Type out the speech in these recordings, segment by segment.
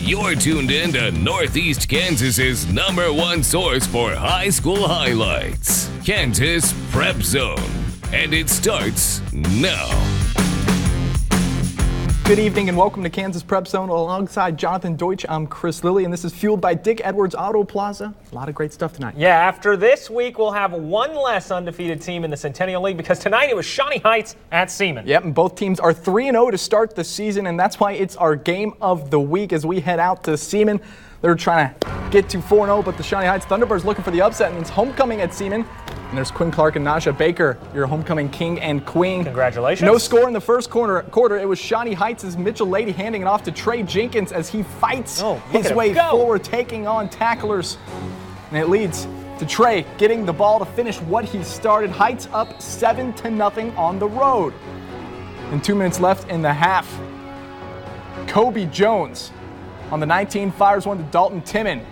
You're tuned in to Northeast Kansas's #1 source for high school highlights, Kansas Prep Zone. And it starts now. Good evening and welcome to Kansas Prep Zone. Alongside Jonathan Deutsch, I'm Chris Lilly, and this is fueled by Dick Edwards Auto Plaza. A lot of great stuff tonight. Yeah, after this week, we'll have one less undefeated team in the Centennial League because tonight it was Shawnee Heights at Seaman. Yep, and both teams are 3-0 to start the season, and that's why it's our game of the week as we head out to Seaman. They're trying to get to 4-0, but the Shawnee Heights Thunderbirds looking for the upset, and it's homecoming at Seaman. And there's Quinn Clark and Naja Baker, your homecoming king and queen. Congratulations. No score in the first quarter. It was Shawnee Heights' Mitchell Lady handing it off to Trey Jenkins as he fights his way forward, taking on tacklers. And it leads to Trey getting the ball to finish what he started. Heights up 7-0 on the road. And 2 minutes left in the half. Kobe Jones on the 19 fires one to Dalton Timon.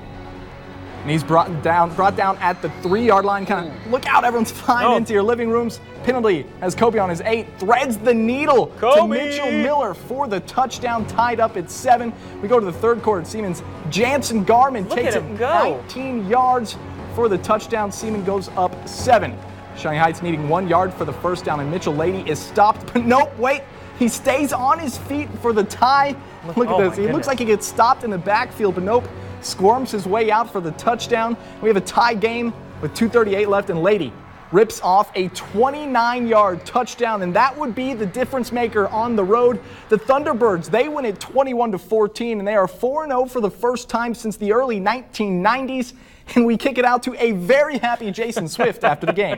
And he's brought down at the 3-yard line. Kind of look out, everyone's flying into your living rooms. Penalty as Kobe on his 8 threads the needle to Mitchell Miller for the touchdown, tied up at 7. We go to the third quarter. Seaman's Jansen Garman takes it 19 yards for the touchdown. Seaman goes up 7. Shawnee Heights needing 1 yard for the first down, and Mitchell Lady is stopped. But nope, wait. He stays on his feet for the tie. Look at this. He looks like he gets stopped in the backfield, but nope. Squirms his way out for the touchdown. We have a tie game with 2:38 left, and Lady rips off a 29-yard touchdown, and that would be the difference maker on the road. The Thunderbirds, they win it 21-14, and they are 4-0 for the first time since the early 1990s. And we kick it out to a very happy Jason Swift after the game.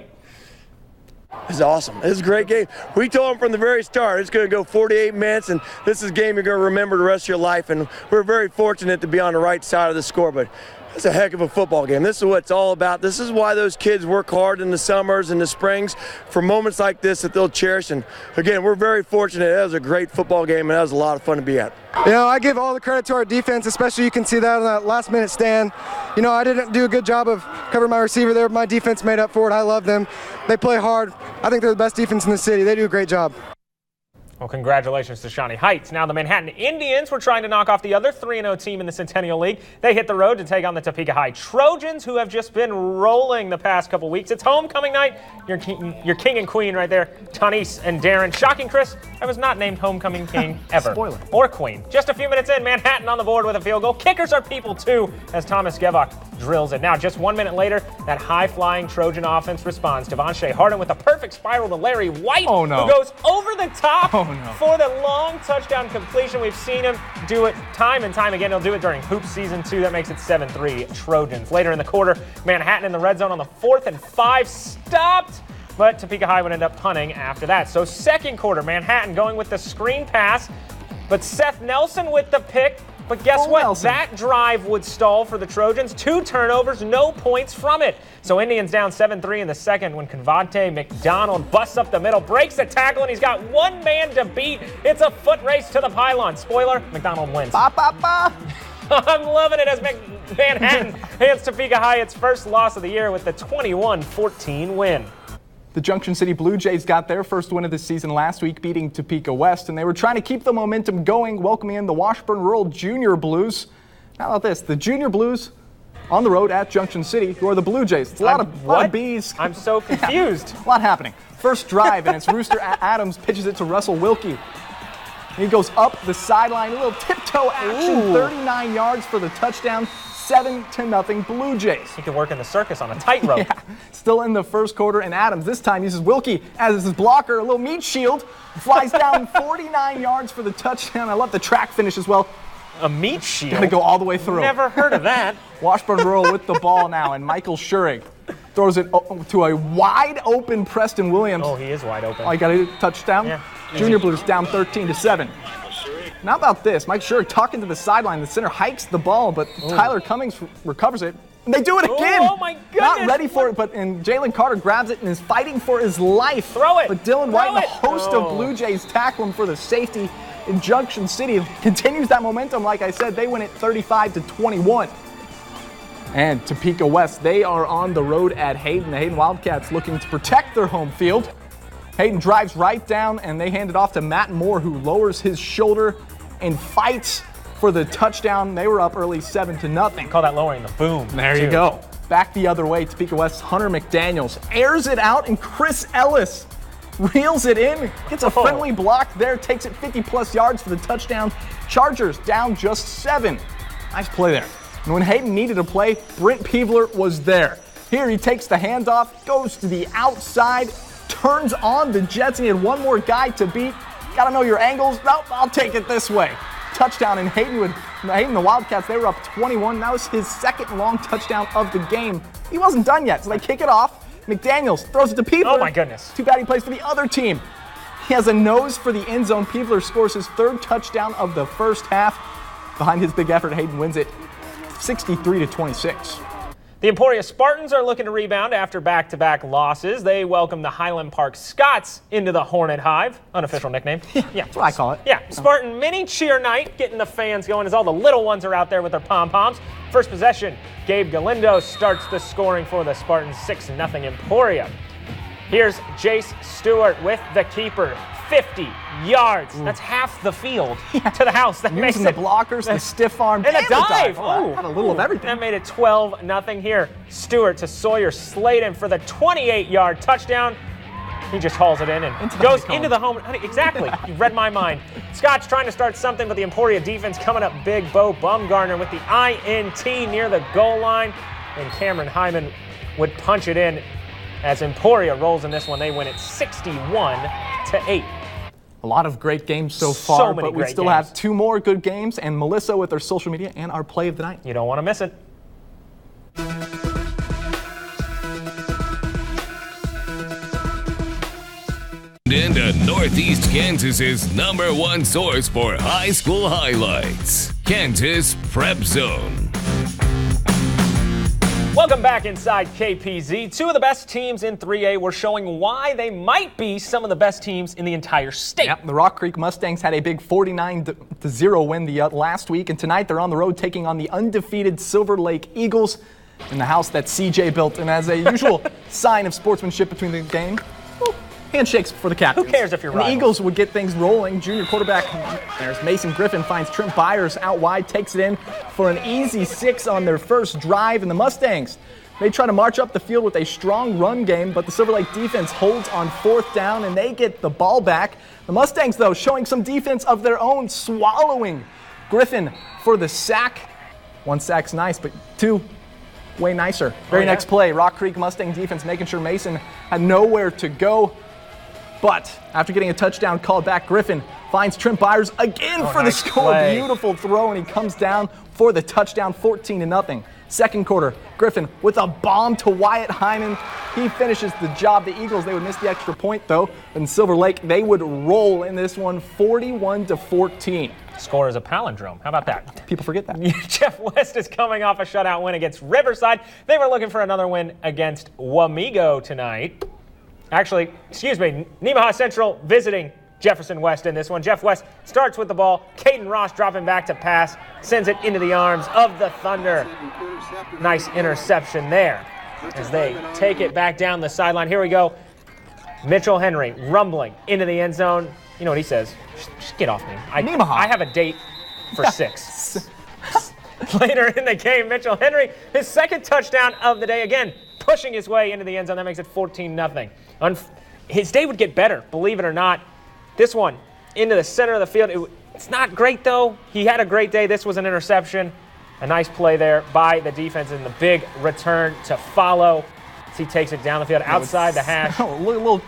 It's awesome. It's a great game. We told them from the very start it's going to go 48 minutes, and this is a game you're going to remember the rest of your life. And we're very fortunate to be on the right side of the score, but it's a heck of a football game. This is what it's all about. This is why those kids work hard in the summers and the springs for moments like this that they'll cherish. And again, we're very fortunate. It was a great football game, and that was a lot of fun to be at. You know, I give all the credit to our defense, especially you can see that on that last-minute stand. You know, I didn't do a good job of covering my receiver there. My defense made up for it. I love them. They play hard. I think they're the best defense in the city. They do a great job. Well, congratulations to Shawnee Heights. Now the Manhattan Indians were trying to knock off the other 3-0 team in the Centennial League. They hit the road to take on the Topeka High Trojans, who have just been rolling the past couple weeks. It's homecoming night. Your king and queen right there, Tanis and Darren. Shocking, Chris, I was not named homecoming king ever. Spoiler. Or queen. Just a few minutes in, Manhattan on the board with a field goal. Kickers are people too, as Thomas Gevach drills it. Now, just 1 minute later, that high-flying Trojan offense responds. Devonshea Harden with a perfect spiral to Larry White, who goes over the top for the long touchdown completion. We've seen him do it time and time again. He'll do it during Hoop Season 2. That makes it 7-3 Trojans. Later in the quarter, Manhattan in the red zone on the 4th and 5 stopped, but Topeka High would end up punting after that. So second quarter, Manhattan going with the screen pass, but Seth Nelson with the pick. But guess what? Nelson. That drive would stall for the Trojans. 2 turnovers, no points from it. So Indians down 7-3 in the second when Convante McDonald busts up the middle, breaks the tackle, and he's got one man to beat. It's a foot race to the pylon. Spoiler, McDonald wins. Ba, ba, ba. I'm loving it as Manhattan hands Topeka High its first loss of the year with the 21-14 win. The Junction City Blue Jays got their first win of the season last week, beating Topeka West, and they were trying to keep the momentum going, welcoming in the Washburn Rural Junior Blues. How about this? The Junior Blues on the road at Junction City, who are the Blue Jays. It's a lot of B's. I'm so confused. A lot happening. First drive, and it's Rooster Adams pitches it to Russell Wilkie. He goes up the sideline, a little tiptoe action, 39 yards for the touchdown. 7-0 Blue Jays. He could work in the circus on a tightrope. Still in the first quarter, and Adams this time uses Wilkie as his blocker, a little meat shield, flies down 49 yards for the touchdown. I love the track finish as well. A meat shield? Gonna go all the way through. Never heard of that. Washburn Rural with the ball now, and Michael Schurig throws it to a wide open Preston Williams. Oh, he is wide open. Oh, he got a touchdown. Yeah. Junior Blues down 13-7. Now about this, Mike Schurig talking to the sideline. The center hikes the ball, but Tyler Cummings recovers it. And they do it again. Oh my goodness. Not ready for it, and Jalen Carter grabs it and is fighting for his life. Throw it. But Dylan White and a host of Blue Jays tackle him for the safety in Junction City. Continues that momentum, like I said. They win it 35-21. And Topeka West, they are on the road at Hayden. The Hayden Wildcats looking to protect their home field. Hayden drives right down, and they hand it off to Matt Moore, who lowers his shoulder and fights for the touchdown. They were up early 7-0. Call that lowering the boom. There you go. Back the other way, Topeka West's Hunter McDaniels airs it out, and Chris Ellis reels it in, gets a friendly block there, takes it 50-plus yards for the touchdown. Chargers down just 7. Nice play there. And when Hayden needed a play, Brent Peevler was there. Here he takes the handoff, goes to the outside, turns on the Jets, and he had one more guy to beat. Gotta know your angles. Nope, I'll take it this way. Touchdown, and Hayden, the Wildcats, they were up 21. That was his second long touchdown of the game. He wasn't done yet, so they kick it off. McDaniels throws it to Peevler. Oh my goodness. Too bad he plays for the other team. He has a nose for the end zone. Peevler scores his 3rd touchdown of the first half. Behind his big effort, Hayden wins it 63-26. The Emporia Spartans are looking to rebound after back-to-back losses. They welcome the Highland Park Scots into the Hornet Hive. Unofficial nickname. Yeah, that's what I call it. Yeah, Spartan mini cheer night, getting the fans going as all the little ones are out there with their pom-poms. First possession, Gabe Galindo starts the scoring for the Spartans, 6-0 Emporia. Here's Jace Stewart with the keeper, 50 yards. Ooh. That's half the field to the house. That makes it the blockers, the stiff arm, and a dive. Oh, had a little of everything. That made it 12-0 here. Stewart to Sawyer Sladen for the 28-yard touchdown. He just hauls it in and goes into the home. Exactly. You read my mind. Scott's trying to start something, but the Emporia defense coming up big. Bo Bumgarner with the INT near the goal line, and Cameron Hyman would punch it in as Emporia rolls in this one. They win it 61-8. A lot of great games so far, but we still have 2 more good games, and Melissa with our social media and our play of the night. You don't want to miss it. Into Northeast Kansas's #1 source for high school highlights, Kansas Prep Zone. Welcome back inside KPZ. 2 of the best teams in 3A were showing why they might be some of the best teams in the entire state. Yep, the Rock Creek Mustangs had a big 49-0 win the last week, and tonight they're on the road taking on the undefeated Silver Lake Eagles in the house that CJ built. And as a usual sign of sportsmanship between the game, handshakes for the captains. Who cares if you're right? The Eagles would get things rolling. Junior quarterback, there's Mason Griffin, finds Trent Byers out wide, takes it in for an easy 6 on their first drive. And the Mustangs, they try to march up the field with a strong run game, but the Silver Lake defense holds on 4th down, and they get the ball back. The Mustangs, though, showing some defense of their own, swallowing Griffin for the sack. 1 sack's nice, but 2 way nicer. Very next play, Rock Creek Mustang defense making sure Mason had nowhere to go. But after getting a touchdown called back, Griffin finds Trent Byers again for the score. Play. Beautiful throw, and he comes down for the touchdown, 14-0. Second quarter, Griffin with a bomb to Wyatt Hyman. He finishes the job. The Eagles, they would miss the extra point, though. And Silver Lake, they would roll in this one, 41-14. Score is a palindrome. How about that? People forget that. Jeff West is coming off a shutout win against Riverside. They were looking for another win against Wamego tonight. Actually, Nemaha Central visiting Jefferson West in this one. Jeff West starts with the ball. Caden Ross dropping back to pass, sends it into the arms of the Thunder. Nice interception there as they take it back down the sideline. Here we go. Mitchell Henry rumbling into the end zone. You know what he says? Just get off me. I have a date for 6. Later in the game, Mitchell Henry, his second touchdown of the day again, pushing his way into the end zone. That makes it 14-0. His day would get better, believe it or not. This one, into the center of the field. It's not great, though. He had a great day. This was an interception. A nice play there by the defense, and the big return to follow as he takes it down the field outside the hash.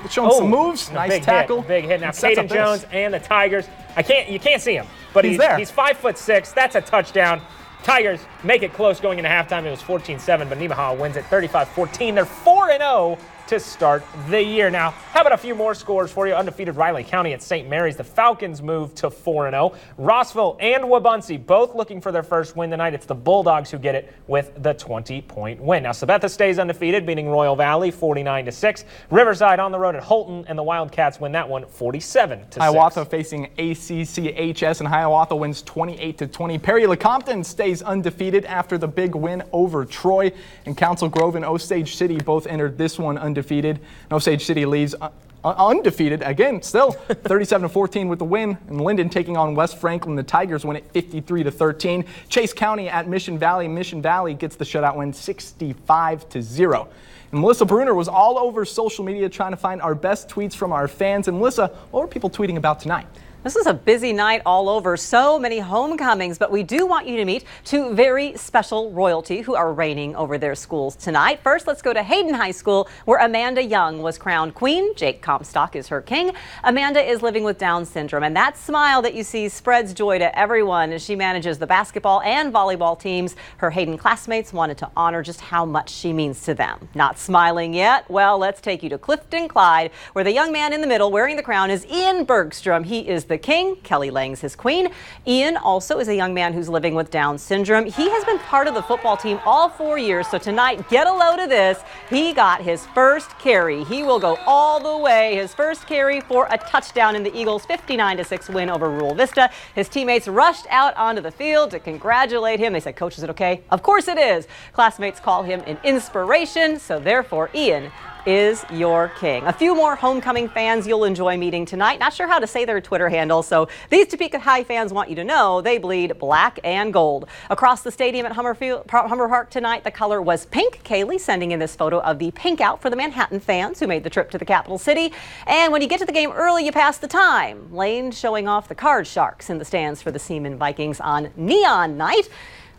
Showing some moves. Nice tackle. Big hit. Now, Caden Jones and the Tigers. You can't see him, but he's there. He's 5'6". That's a touchdown. Tigers make it close going into halftime. It was 14-7, but Nemaha wins it 35-14. They're 4-0 to start the year. Now, how about a few more scores for you? Undefeated Riley County at St. Mary's. The Falcons move to 4-0. Rossville and Wabunsee both looking for their first win tonight. It's the Bulldogs who get it with the 20-point win. Now, Sabetha stays undefeated, beating Royal Valley 49-6. Riverside on the road at Holton, and the Wildcats win that one 47-6. Hiawatha facing ACCHS, and Hiawatha wins 28-20. Perry Lecompton stays undefeated after the big win over Troy, and Council Grove and Osage City both entered this one undefeated. Osage City leads undefeated again, still 37-14 with the win. And Linden taking on West Franklin. The Tigers win it 53-13. Chase County at Mission Valley. Mission Valley gets the shutout win 65-0. And Melissa Bruner was all over social media trying to find our best tweets from our fans. And Melissa, what were people tweeting about tonight? This is a busy night all over. So many homecomings, but we do want you to meet two very special royalty who are reigning over their schools tonight. First, let's go to Hayden High School, where Amanda Young was crowned queen. Jake Comstock is her king. Amanda is living with Down syndrome, and that smile that you see spreads joy to everyone as she manages the basketball and volleyball teams. Her Hayden classmates wanted to honor just how much she means to them. Not smiling yet? Well, let's take you to Clifton Clyde, where the young man in the middle wearing the crown is Ian Bergstrom. He is the king. Kelly Lang's his queen. Ian also is a young man who's living with Down syndrome. He has been part of the football team all 4 years, so tonight, get a load of this. He got his first carry. He will go all the way. His first carry for a touchdown in the Eagles' 59-6 win over Rural Vista. His teammates rushed out onto the field to congratulate him. They said, "Coach, is it okay?" Of course it is. Classmates call him an inspiration, so therefore Ian is your king. A few more homecoming fans you'll enjoy meeting tonight. Not sure how to say their Twitter handle, so these Topeka High fans want you to know they bleed black and gold. Across the stadium at Hummer Park tonight, the color was pink. Kaylee sending in this photo of the pink out for the Manhattan fans who made the trip to the capital city. And when you get to the game early, you pass the time. Lane showing off the Card Sharks in the stands for the Seaman Vikings on Neon Night.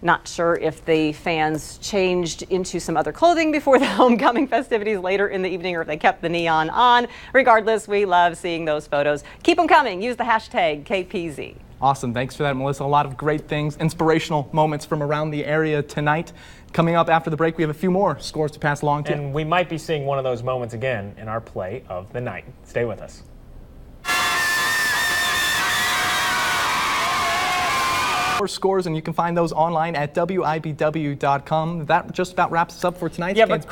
Not sure if the fans changed into some other clothing before the homecoming festivities later in the evening or if they kept the neon on. Regardless, we love seeing those photos. Keep them coming. Use the hashtag KPZ. Awesome. Thanks for that, Melissa. A lot of great things, inspirational moments from around the area tonight. Coming up after the break, we have a few more scores to pass along to. And we might be seeing one of those moments again in our play of the night. Stay with us. Scores, and you can find those online at WIBW.com. That just about wraps us up for tonight. Yeah, but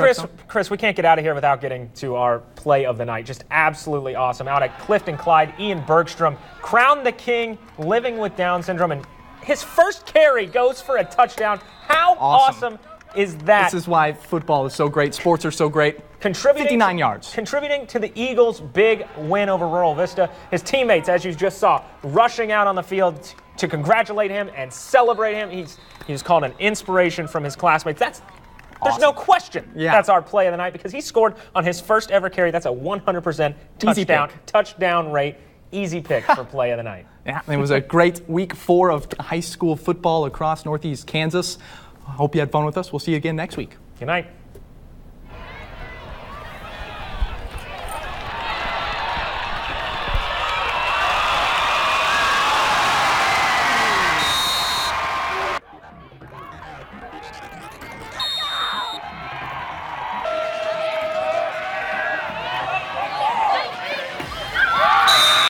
Chris, we can't get out of here without getting to our play of the night. Just absolutely awesome. Out at Clifton Clyde, Ian Bergstrom crowned the king, living with Down syndrome, and his first carry goes for a touchdown. How awesome is that? This is why football is so great. Sports are so great. 59 yards. Contributing to the Eagles' big win over Rural Vista. His teammates, as you just saw, rushing out on the field to congratulate him and celebrate him. He's called an inspiration from his classmates. There's no question that's our play of the night because he scored on his first ever carry. That's a 100% touchdown rate. Easy pick for play of the night. Yeah, it was a great week 4 of high school football across Northeast Kansas. I hope you had fun with us. We'll see you again next week. Good night.